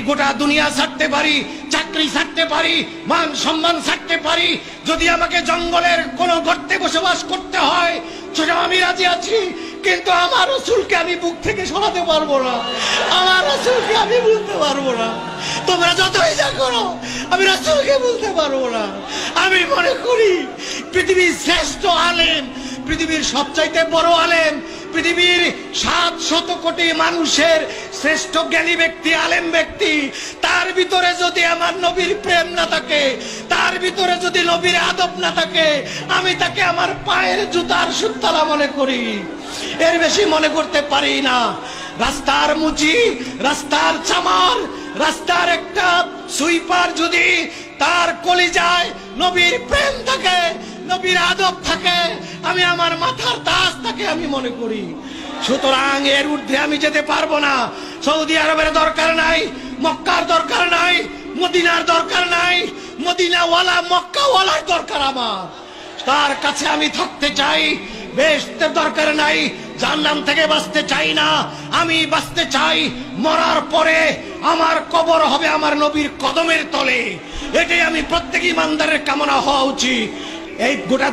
গোটা দুনিয়া ছাড়তে পারি, চাকরি ছাড়তে পারি, মান সম্মান ছাড়তে পারি, যদি আমাকে জঙ্গলের কোন গর্তে বসবাস করতে হয় সেটা আমি রাজি আছি, কিন্তু আমার রাসূলকে আমি বুক থেকে সরাতে পারবো না, আমার রাসূলকে আমি বলতে পারবো না। তোমরা যতই যা করো আমি রাসূলকে বলতে পারবো না। আমি মনে করি পৃথিবীর শ্রেষ্ঠ আলেম, পৃথিবীর সবচাইতে বড় আলেম, পৃথিবীর 700 কোটি মানুষের শ্রেষ্ঠ জ্ঞানী ব্যক্তি, আলেম ব্যক্তি, তার ভিতরে যদি আমার নবীর প্রেম না থাকে, তার ভিতরে যদি নবীর আদব না থাকে, আমি তাকে আমার পায়ের জুতার সুতলা মনে করি, এর বেশি মনে করতে পারি না। রাস্তার মুচি, রাস্তার চামার, রাস্তার একটা সুইপার যদি তার কলিজায় নবীর প্রেম থাকে, নবীর আদব থাকে, আমি আমার মাথার তাজ তাকে আমি মনে করি। সুতরাং এর ঊর্ধ্বে আমি যেতে পারবো না। সৌদি আরবের দরকার নাই, মক্কার দরকার নাই, মদিনার দরকার নাই, মদিনাওয়ালা মক্কাওয়ালার দরকার আমার। তার কাছে আমি থাকতে চাই। বেহেশতের দরকার নাই, জাহান্নাম থেকে বাঁচতে চাই না, আমি বাঁচতে চাই মরার পরে আমার কবর হবে আমার নবীর কদমের তলে। এটাই আমি প্রত্যেক ইমানদারের কামনা হওয়া উচিত। এই গোটা